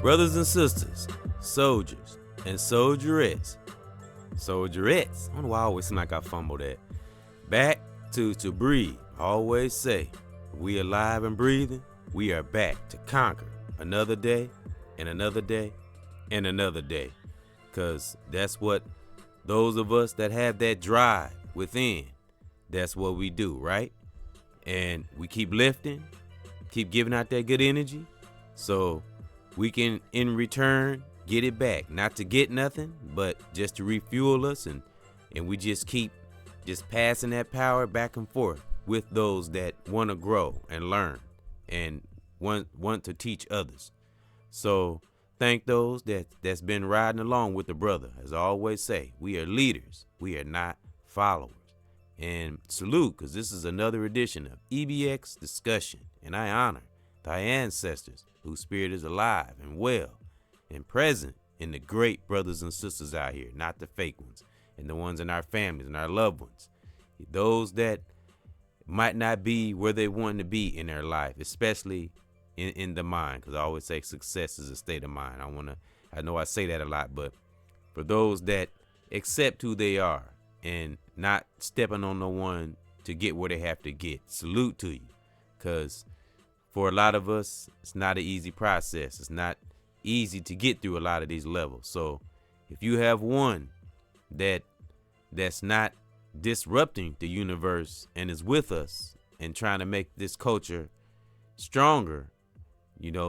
Brothers and sisters, soldiers and soldierettes. Soldierettes. I don't know why I always seem like I fumble that. Back to breathe. I always say, we alive and breathing, we are back to conquer another day and another day and another day. Because that's what those of us that have that drive within, that's what we do, right? And we keep lifting, keep giving out that good energy, so we can, in return, get it back. Not to get nothing, but just to refuel us, and we just keep just passing that power back and forth with those that want to grow and learn and want to teach others. So thank those that's been riding along with the brother. As I always say, we are leaders. We are not followers. And salute, because this is another edition of EBX Discussion, and I honor thy ancestors whose spirit is alive and well and present in the great brothers and sisters out here, not the fake ones, and the ones in our families and our loved ones. Those that might not be where they want to be in their life, especially in the mind, because I always say success is a state of mind. I know I say that a lot, but for those that accept who they are and not stepping on no one to get where they have to get, salute to you, because for a lot of us, it's not an easy process. It's not easy to get through a lot of these levels. So if you have one that's not disrupting the universe and is with us and trying to make this culture stronger,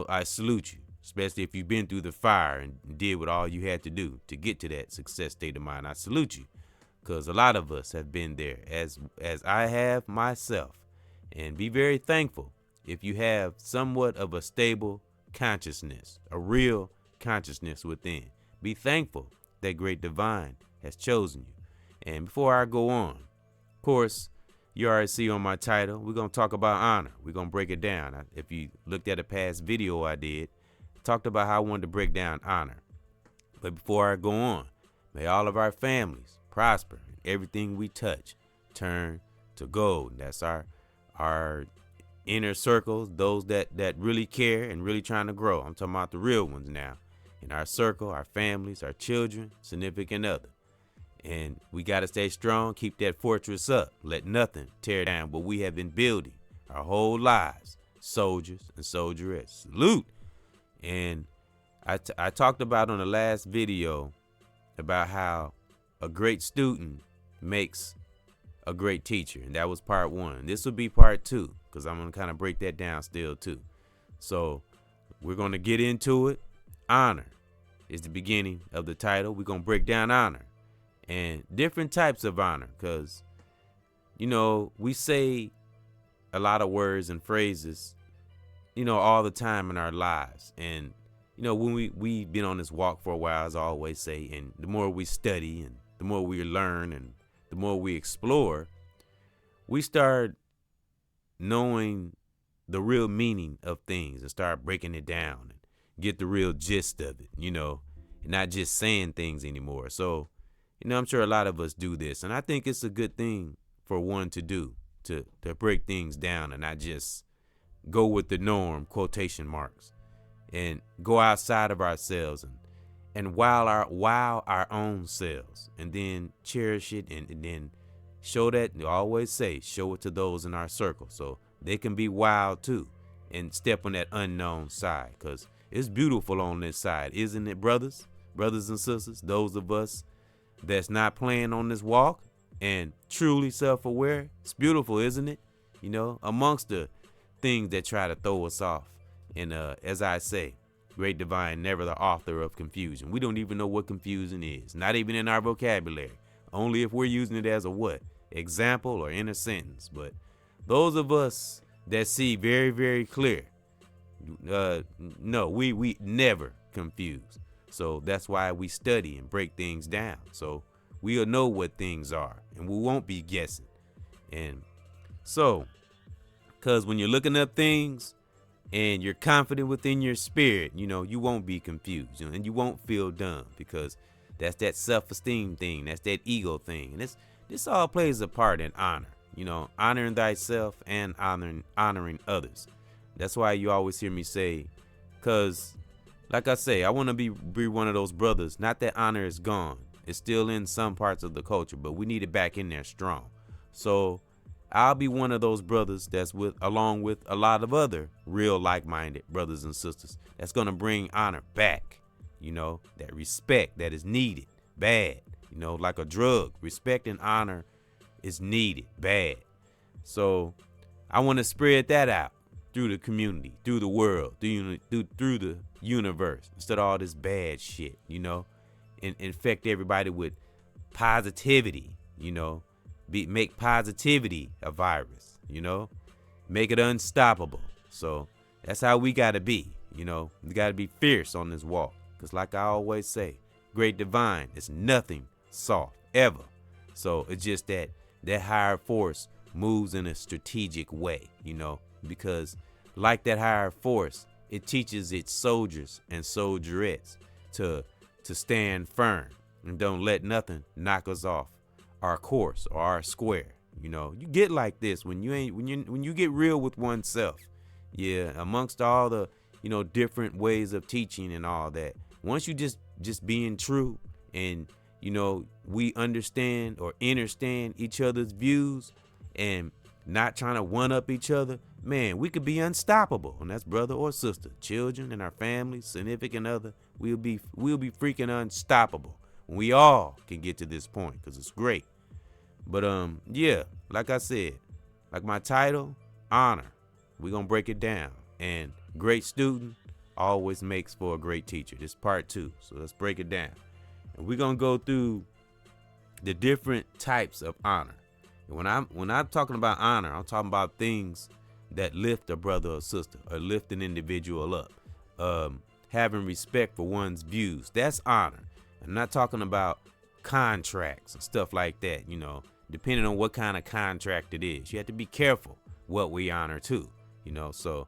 I salute you, especially if you've been through the fire and did what all you had to do to get to that success state of mind. I salute you, because a lot of us have been there, as I have myself. And be very thankful if you have somewhat of a stable consciousness, a real consciousness within. Be thankful that great divine has chosen you. And before I go on, of course, you already see on my title, we're going to talk about honor. We're going to break it down. If you looked at a past video I did, I talked about how I wanted to break down honor. But before I go on, may all of our families prosper, and everything we touch turn to gold. And that's our inner circles, those that really care and really trying to grow. I'm talking about the real ones now. In our circle, our families, our children, significant other. And we got to stay strong, keep that fortress up. Let nothing tear down what we have been building our whole lives. Soldiers and soldierettes, salute. And I talked about on the last video about how a great student makes a great teacher. And that was part one. This will be part two, because I'm going to kind of break that down still too. So we're going to get into it. Honor is the beginning of the title. We're going to break down honor and different types of honor, because, we say a lot of words and phrases, all the time in our lives. And, when we've been on this walk for a while, as I always say, and the more we study and the more we learn and the more we explore, we start knowing the real meaning of things and start breaking it down and get the real gist of it, and not just saying things anymore. So, I'm sure a lot of us do this, and I think it's a good thing for one to do, to break things down and not just go with the norm, quotation marks, and go outside of ourselves and wow our own selves, and then cherish it, and then show that. I always say, show it to those in our circle so they can be wild too and step on that unknown side, because it's beautiful on this side, isn't it, brothers and sisters? Those of us that's not playing on this walk and truly self-aware, it's beautiful, isn't it? Amongst the things that try to throw us off. And as I say, great divine, never the author of confusion. We don't even know what confusion is, not even in our vocabulary, only if we're using it as a what? Example or in a sentence. But those of us that see very, very clear, no, we never confuse. So that's why we study and break things down, so we'll know what things are and we won't be guessing. And so, because when you're looking up things and you're confident within your spirit, you won't be confused, and you won't feel dumb, because that's that self-esteem thing, that's that ego thing. And this all plays a part in honor, honoring thyself and honoring others. That's why you always hear me say, because like I say, I want to be one of those brothers. Not that honor is gone. It's still in some parts of the culture, but we need it back in there strong. So I'll be one of those brothers that's along with a lot of other real like-minded brothers and sisters that's going to bring honor back. That respect that is needed bad. Like a drug, respect and honor is needed bad. So I want to spread that out through the community, through the world, through the universe, instead of all this bad shit, and infect everybody with positivity, make positivity a virus, make it unstoppable. So that's how we got to be, we got to be fierce on this walk. Because like I always say, great divine is nothing soft ever. So it's just that higher force moves in a strategic way, because like that higher force, it teaches its soldiers and soldierettes to stand firm and don't let nothing knock us off our course or our square. You get like this when you get real with oneself. Yeah, amongst all the different ways of teaching and all that. Once you just being true and we understand or understand each other's views and not trying to one up each other, man, we could be unstoppable. And that's brother or sister, children and our families, significant other. We'll be freaking unstoppable when we all can get to this point, because it's great. But yeah, like I said, like my title, honor. We're gonna break it down. And great student always makes for a great teacher. This is part 2. So let's break it down. And we're gonna go through the different types of honor. And when I'm talking about honor, I'm talking about things that lift a brother or sister or lift an individual up. Having respect for one's views, that's honor. I'm not talking about contracts and stuff like that, depending on what kind of contract it is. You have to be careful what we honor too, so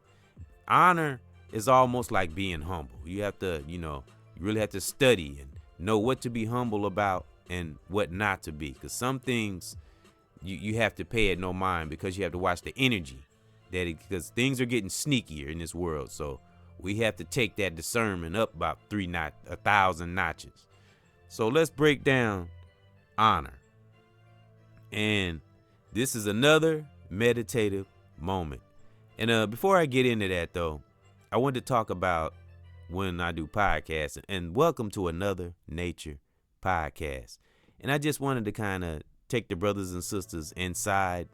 honor is almost like being humble. You have to, you really have to study and know what to be humble about and what not to be. Because some things you have to pay it no mind, because you have to watch the energy because things are getting sneakier in this world. So we have to take that discernment up about 1,000 notches. So let's break down honor. And this is another meditative moment. And before I get into that though, I want to talk about when I do podcasts, and welcome to another nature podcast. And I just wanted to kind of take the brothers and sisters inside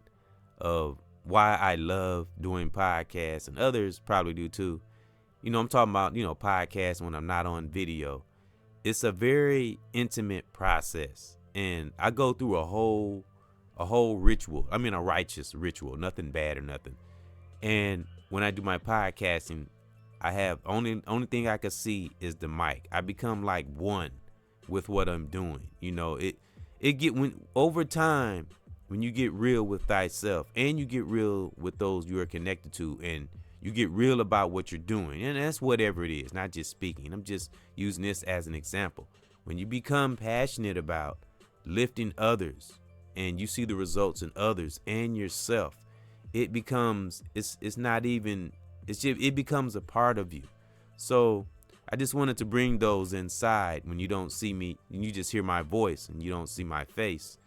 of why I love doing podcasts, and others probably do too. I'm talking about, podcasts when I'm not on video. It's a very intimate process, and I go through a whole ritual. I mean, a righteous ritual, nothing bad or nothing. And when I do my podcasting, I have only thing I can see is the mic. I become like one with what I'm doing. When over time, when you get real with thyself and you get real with those you are connected to, and you get real about what you're doing, and that's whatever it is, not just speaking. I'm just using this as an example. When you become passionate about lifting others and you see the results in others and yourself, it becomes it becomes a part of you. So I just wanted to bring those inside. When you don't see me and you just hear my voice and you don't see my face,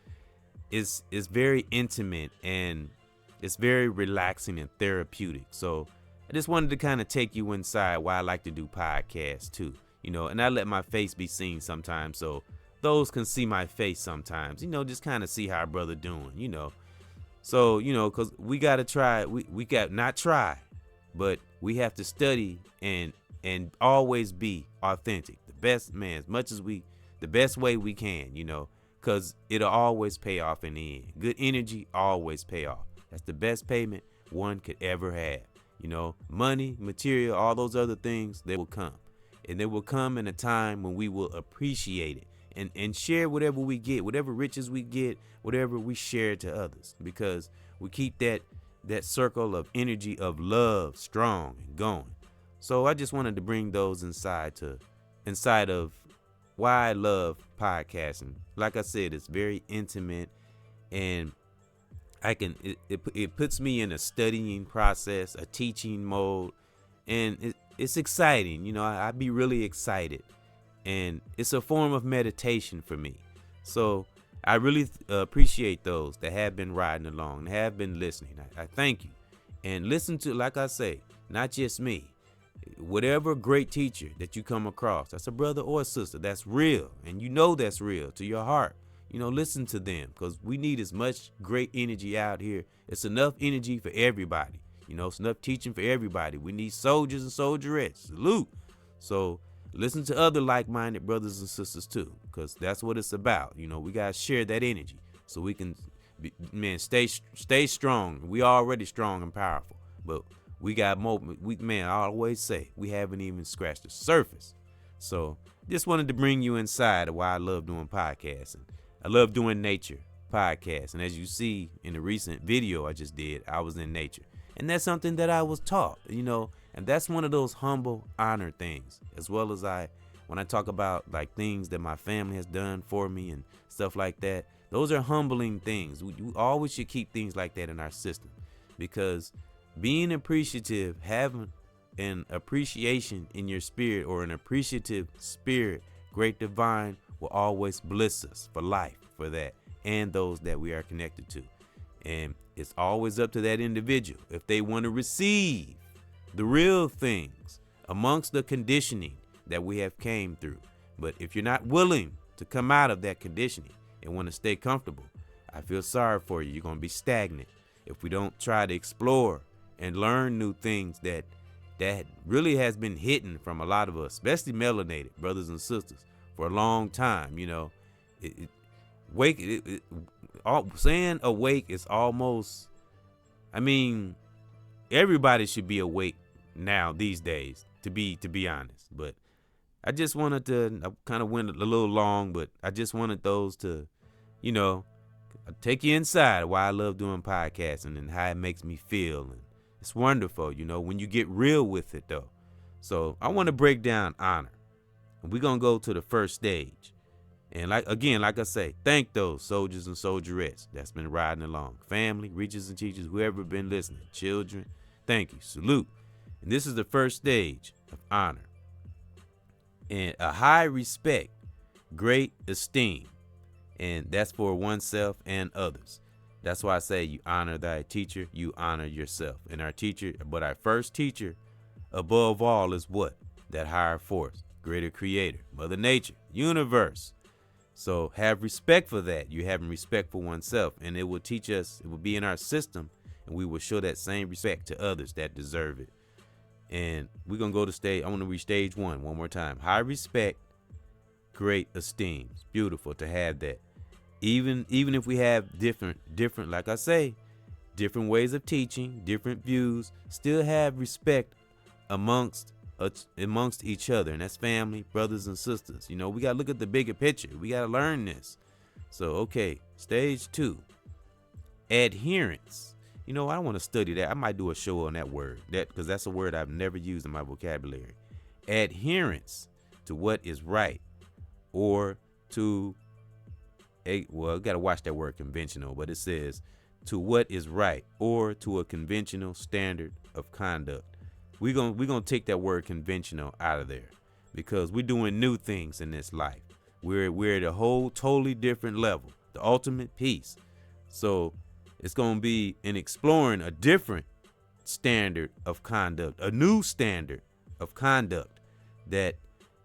it's very intimate and it's very relaxing and therapeutic. So I just wanted to kind of take you inside why I like to do podcasts too, and I let my face be seen sometimes, so those can see my face sometimes, just kind of see how our brother doing, So, because we got to try, we got not try, but we have to study and always be authentic. The best, man, the best way we can, because it'll always pay off in the end. Good energy always pay off. That's the best payment one could ever have. Money, material, all those other things, they will come. And they will come in a time when we will appreciate it and share whatever we get, whatever riches we get, whatever we share to others, because we keep that circle of energy of love strong and going. So I just wanted to bring those inside of why I love podcasting. Like I said, it's very intimate, and it puts me in a studying process, a teaching mode, and it's exciting. You know, I be really excited, and it's a form of meditation for me. So I really appreciate those that have been riding along and have been listening. I thank you. And listen to, like I say, not just me. Whatever great teacher that you come across, that's a brother or a sister, that's real. And you know that's real to your heart. You know, listen to them, because we need as much great energy out here. It's enough energy for everybody. You know, it's enough teaching for everybody. We need soldiers and soldierettes. Salute. So listen to other like-minded brothers and sisters too, because that's what it's about. You know, we got to share that energy so we can, stay strong. We already strong and powerful, but we got more. I always say we haven't even scratched the surface. So just wanted to bring you inside of why I love doing podcasts. And I love doing nature podcasts. And as you see in the recent video I just did, I was in nature. And that's something that I was taught, you know, and that's one of those humble honor things, as well as when I talk about like things that my family has done for me and stuff like that. Those are humbling things. We always should keep things like that in our system, because being appreciative, having an appreciation in your spirit, or an appreciative spirit, great divine, will always bliss us for life, for that, and those that we are connected to. And it's always up to that individual if they want to receive the real things amongst the conditioning that we have came through. But if you're not willing to come out of that conditioning and want to stay comfortable, I feel sorry for you. You're going to be stagnant if we don't try to explore and learn new things that really has been hidden from a lot of us, especially melanated brothers and sisters, for a long time. You know, saying awake is almost, I mean, everybody should be awake now these days, to be honest. But I just wanted to, I kind of went a little long, but I just wanted those to, you know, take you inside why I love doing podcasting and how it makes me feel. And it's wonderful, you know, when you get real with it though. So I want to break down honor, and we're going to go to the first stage. And like I say, thank those soldiers and soldierettes that's been riding along. Family, reachers and teachers, whoever been listening, children, thank you, salute. And this is the first stage of honor. And a high respect, great esteem. And that's for oneself and others. That's why I say you honor thy teacher, you honor yourself. And our teacher, but our first teacher above all is what? That higher force, greater creator, Mother Nature, universe. So have respect for that. You're having respect for oneself, and it will teach us, it will be in our system, and we will show that same respect to others that deserve it. And we're going to go to stage, I want to read stage one more time. High respect, great esteem. It's beautiful to have that. Even if we have different, like I say, different ways of teaching, different views, still have respect amongst each other, and that's family, brothers and sisters. You know, we got to look at the bigger picture. We got to learn this. So, okay, stage two, adherence. You know, I want to study that. I might do a show on that word, because that's a word I've never used in my vocabulary. Adherence to what is right, or to well, got to watch that word conventional, but it says to what is right, or to a conventional standard of conduct. We're gonna take that word conventional out of there, because we're doing new things in this life. We're at a whole totally different level, the ultimate peace. So it's gonna be in exploring a different standard of conduct, a new standard of conduct that,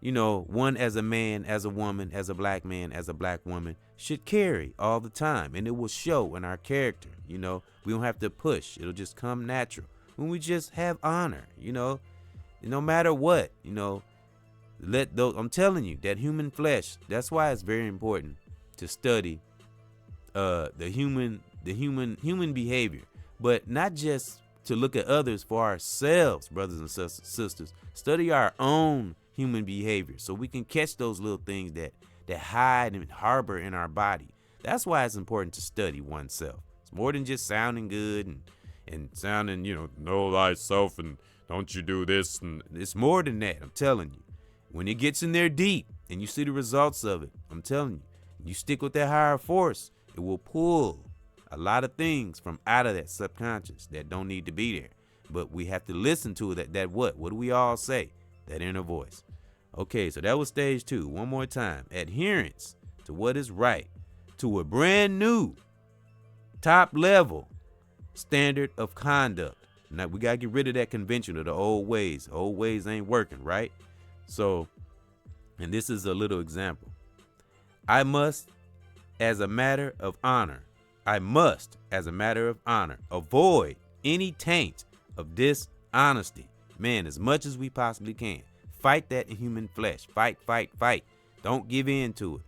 you know, one as a man, as a woman, as a black man, as a black woman should carry all the time, and it will show in our character. You know, we don't have to push; it'll just come natural when we just have honor. You know, no matter what, you know, let those. I'm telling you, that human flesh. That's why it's very important to study the human behavior, but not just to look at others, for ourselves, brothers and sisters. Study our own human behavior so we can catch those little things that hide and harbor in our body. That's why it's important to study oneself. It's more than just sounding good and sounding, you know thyself and don't you do this. And it's more than that. I'm telling you, when it gets in there deep and you see the results of it, I'm telling you, you stick with that higher force, it will pull a lot of things from out of that subconscious that don't need to be there. but we have to listen to it. That what do we all say? That inner voice. Okay, so that was stage 2. One more time. Adherence to what is right, to a brand new top level standard of conduct. Now we gotta get rid of that convention of the old ways. Old ways ain't working, right? So, and this is a little example. I must, as a matter of honor, avoid any taint of dishonesty. Man, as much as we possibly can. Fight that in human flesh. Fight. Don't give in to it.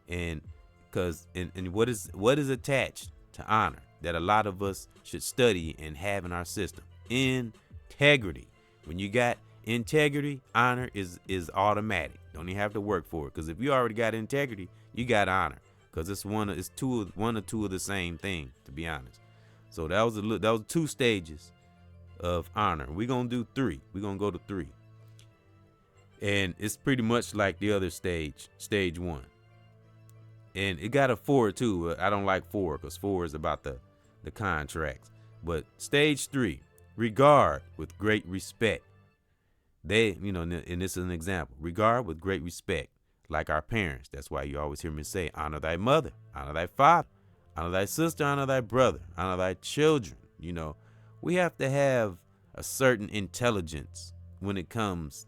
And because and what is attached to honor that a lot of us should study and have in our system? Integrity. When you got integrity, honor is automatic. Don't even have to work for it. Because if you already got integrity, you got honor. Because it's one or two of the same thing, to be honest. So that was 2 stages of honor. We're gonna do 3. We're gonna go to 3. And it's pretty much like the other stage 1. And it got a 4 too. I don't like 4 because 4 is about the contracts. But stage 3, regard with great respect. And this is an example. Regard with great respect, like our parents. That's why you always hear me say, honor thy mother, honor thy father, honor thy sister, honor thy brother, honor thy children. We have to have a certain intelligence when it comes,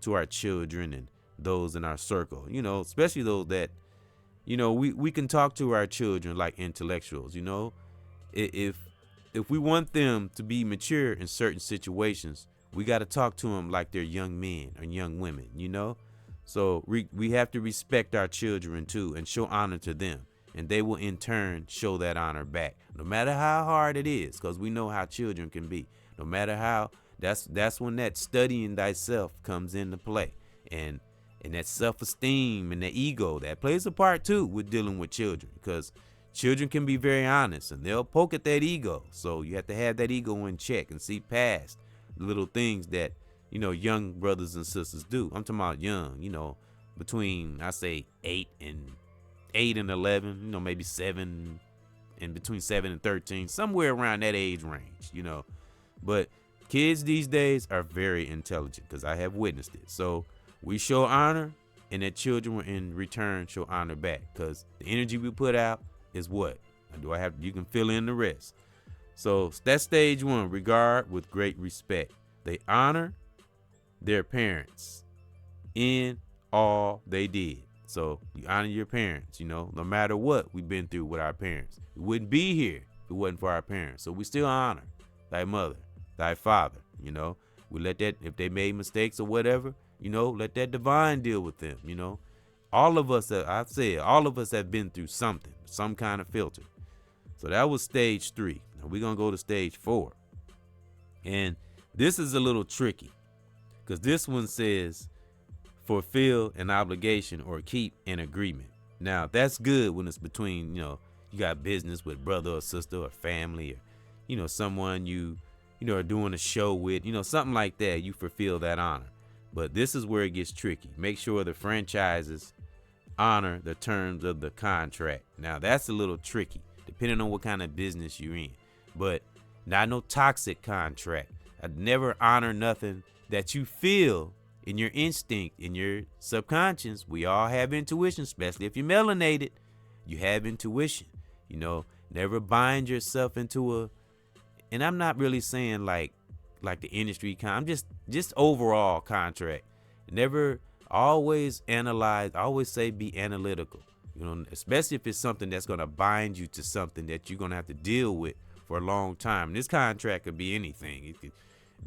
to our children and those in our circle, especially those that, we can talk to our children like intellectuals. If we want them to be mature in certain situations, we got to talk to them like they're young men or young women, So we have to respect our children too and show honor to them. And they will in turn show that honor back, no matter how hard it is, because we know how children can be. No matter how, that's when that studying thyself comes into play. And that self-esteem and the ego, that plays a part too with dealing with children, because children can be very honest and they'll poke at that ego. So you have to have that ego in check and see past the little things that, young brothers and sisters do. I'm talking about young, between, I say 8 and 11, maybe 7, and between 7 and 13, somewhere around that age range, But kids these days are very intelligent because I have witnessed it. So we show honor, and that children will in return show honor back, because the energy we put out is what? You can fill in the rest. So that's stage 1, regard with great respect. They honor their parents in all they did. So you honor your parents, no matter what we've been through with our parents. We wouldn't be here if it wasn't for our parents. So we still honor thy mother, thy father, We let that, if they made mistakes or whatever, let that divine deal with them, All of us, all of us have been through something, some kind of filter. So that was stage 3. Now we're going to go to stage 4. And this is a little tricky, because this one says, fulfill an obligation or keep an agreement. Now that's good when it's between, you got business with brother or sister or family, or, someone you are doing a show with, something like that. You fulfill that honor. But this is where it gets tricky. Make sure the franchises honor the terms of the contract. Now that's a little tricky, depending on what kind of business you're in. But not no toxic contract. I'd never honor nothing that you feel in your instinct, in your subconscious. We all have intuition, especially if you're melanated. You have intuition. Never bind yourself into and I'm not really saying like the industry I'm just overall contract. Never, always analyze, always say be analytical. Especially if it's something that's going to bind you to something that you're going to have to deal with for a long time. This contract could be anything. It could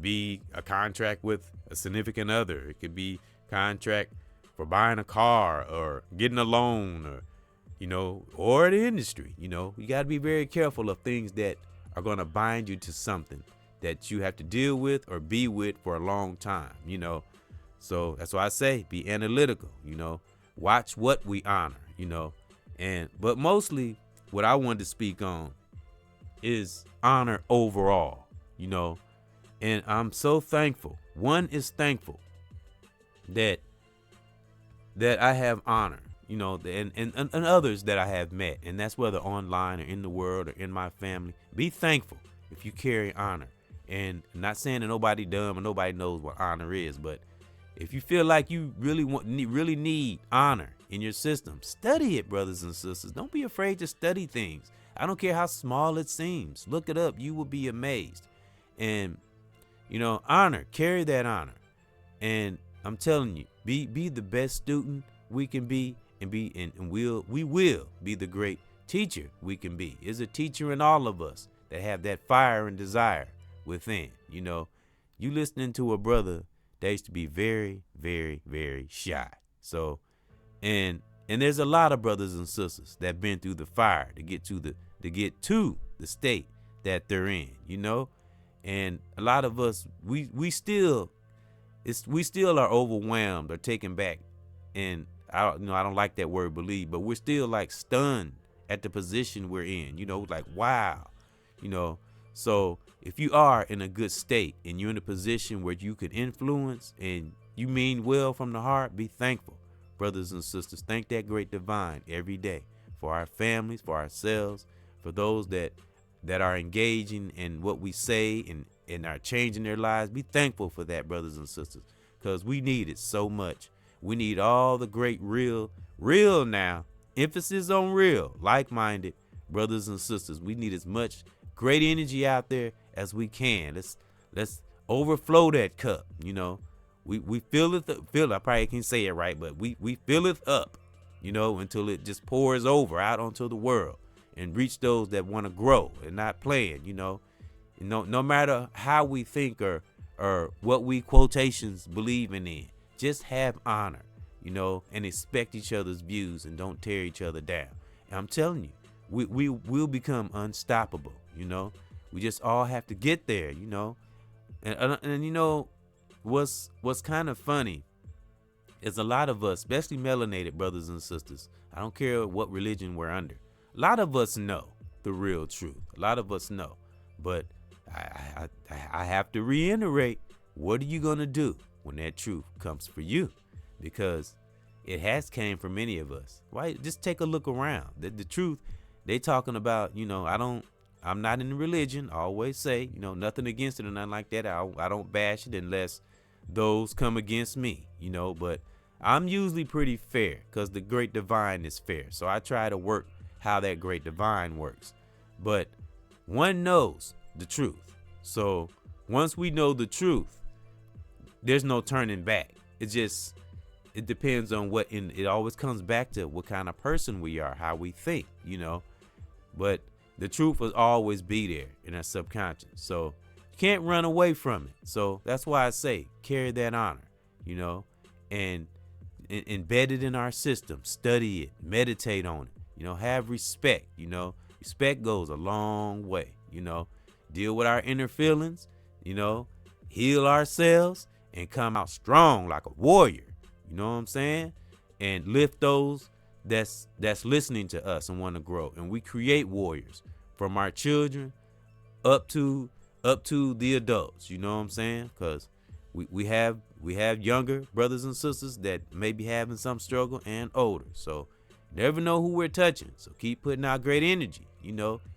be a contract with a significant other. It could be contract for buying a car or getting a loan, or or the industry. You got to be very careful of things that are going to bind you to something that you have to deal with or be with for a long time. So that's why I say be analytical. Watch what we honor. But mostly what I wanted to speak on is honor overall. And I'm so thankful. One is thankful that I have honor, and others that I have met. And that's whether online or in the world or in my family. Be thankful if you carry honor And not saying that nobody dumb and nobody knows what honor is, but if you feel like you really need honor in your system, study it, brothers and sisters. Don't be afraid to study things. I don't care how small it seems. Look it up. You will be amazed. And honor, carry that honor. And I'm telling you, be the best student we can be, and we will be the great teacher we can be. There's a teacher in all of us that have that fire and desire within. You listening to a brother that used to be very, very, very shy. So, and there's a lot of brothers and sisters that been through the fire to get to the state that they're in. And a lot of us, we still are overwhelmed or taken back. And I don't like that word believe, but we're still like stunned at the position we're in, like, wow, so if you are in a good state and you're in a position where you could influence and you mean well from the heart, be thankful, brothers and sisters. Thank that great divine every day for our families, for ourselves, for those that are engaging in what we say and are changing their lives. Be thankful for that, brothers and sisters, because we need it so much. We need all the great real now, emphasis on real, like-minded brothers and sisters. We need as much great energy out there as we can. Let's overflow that cup. We fill it. I probably can't say it right, but we fill it up, until it just pours over out onto the world and reach those that want to grow and not playing. No matter how we think or what we quotations believing in, just have honor, and expect each other's views and don't tear each other down. And I'm telling you, we will become unstoppable. We just all have to get there. And what's kind of funny is a lot of us, especially melanated brothers and sisters, I don't care what religion we're under, a lot of us know the real truth. A lot of us know, but I have to reiterate, what are you gonna do when that truth comes for you? Because it has came for many of us. Right? Just take a look around. The truth they talking about, I'm not in religion. I always say, nothing against it or nothing like that. I don't bash it unless those come against me, but I'm usually pretty fair because the great divine is fair. So I try to work how that great divine works. But one knows the truth. So once we know the truth, there's no turning back. It depends on it always comes back to what kind of person we are, how we think, but the truth will always be there in our subconscious. So you can't run away from it. So that's why I say carry that honor, and embed it in our system, study it, meditate on it, have respect, respect goes a long way, deal with our inner feelings, heal ourselves and come out strong like a warrior. You know what I'm saying? And lift those that's listening to us and want to grow. And we create warriors from our children up to the adults. You know what I'm saying? Because we have younger brothers and sisters that may be having some struggle and older. So never know who we're touching. So keep putting out great energy.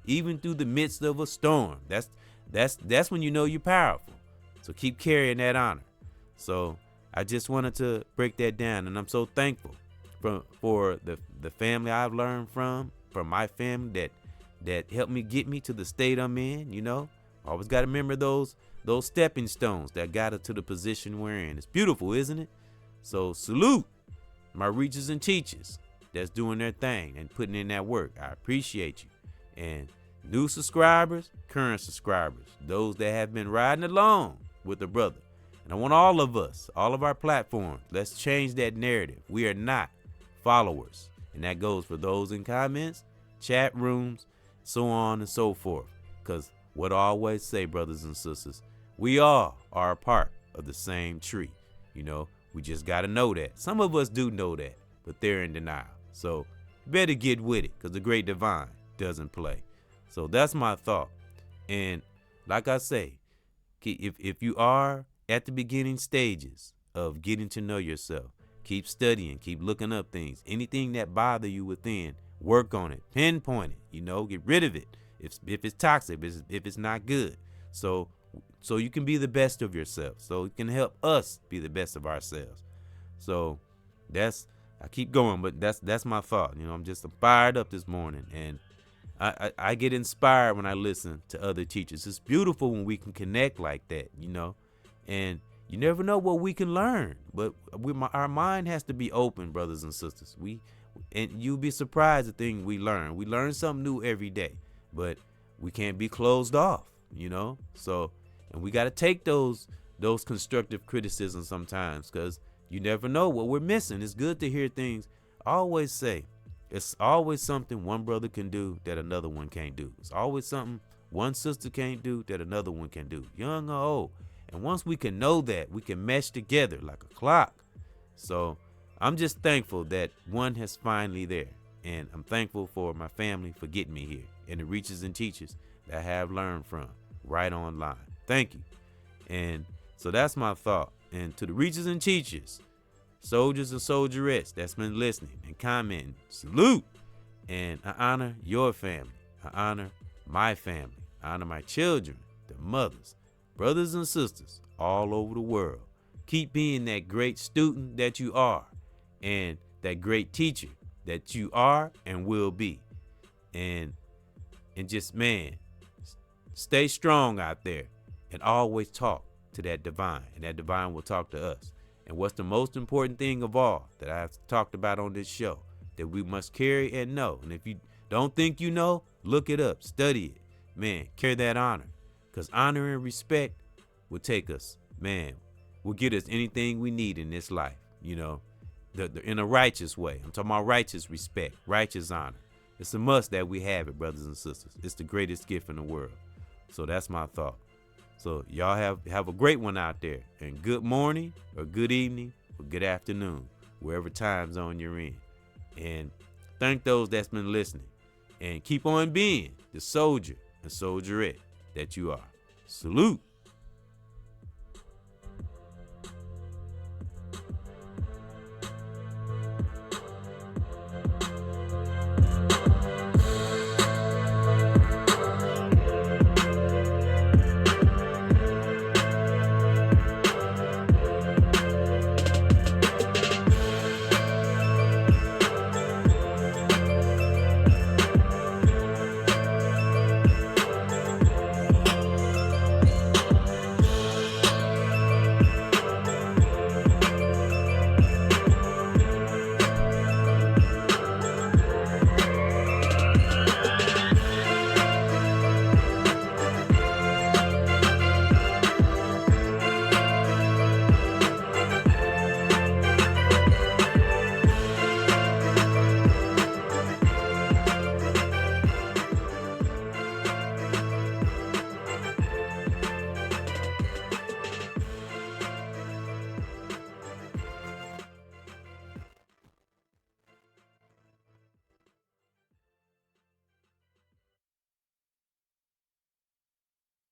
Even through the midst of a storm. That's when you're powerful. So keep carrying that honor. So I just wanted to break that down, and I'm so thankful for the family I've learned from my family that helped me get me to the state I'm in. Always got to remember those stepping stones that got us to the position we're in. It's beautiful, isn't it? So salute my reachers and teachers that's doing their thing and putting in that work. I appreciate you. And new subscribers, current subscribers, those that have been riding along with the brother. And I want all of us, all of our platforms, let's change that narrative. We are not followers. And that goes for those in comments, chat rooms, so on and so forth. Because what I always say, brothers and sisters, we all are a part of the same tree. We just got to know that. Some of us do know that, but they're in denial. So you better get with it because the great divine doesn't play. So that's my thought. And like I say, if you are at the beginning stages of getting to know yourself, keep studying, keep looking up things. Anything that bother you within, work on it, pinpoint it, get rid of it. If it's toxic, if it's not good. So so you can be the best of yourself. So it can help us be the best of ourselves. So I keep going, but that's my thought. I'm fired up this morning, and I get inspired when I listen to other teachers. It's beautiful when we can connect like that, and you never know what we can learn. But our mind has to be open, brothers and sisters. And you'll be surprised the thing we learn. We learn something new every day, but we can't be closed off, So, and we got to take those constructive criticisms sometimes, because you never know what we're missing. It's good to hear things. I always say, it's always something one brother can do that another one can't do. It's always something one sister can't do that another one can do, young or old. And once we can know that, we can mesh together like a clock. So I'm just thankful that one has finally there. And I'm thankful for my family for getting me here, and the reachers and teachers that I have learned from right online. Thank you. And so that's my thought. And to the reachers and teachers, soldiers and soldierettes that's been listening and commenting, salute. And I honor your family. I honor my family. I honor my children, their mothers, brothers and sisters all over the world. Keep being that great student that you are, and that great teacher that you are and will be. And just, man, stay strong out there, and always talk to that divine, and that divine will talk to us. And what's the most important thing of all that I've talked about on this show, that we must carry and know. And if you don't think you know, look it up, study it. Man, carry that honor, because honor and respect will take us, man, will get us anything we need in this life, in a righteous way. I'm talking about righteous respect, righteous honor. It's a must that we have it, brothers and sisters. It's the greatest gift in the world. So that's my thought. So y'all have a great one out there, and good morning or good evening or good afternoon, wherever time zone you're in. And thank those that's been listening, and keep on being the soldier and soldierette that you are. Salute.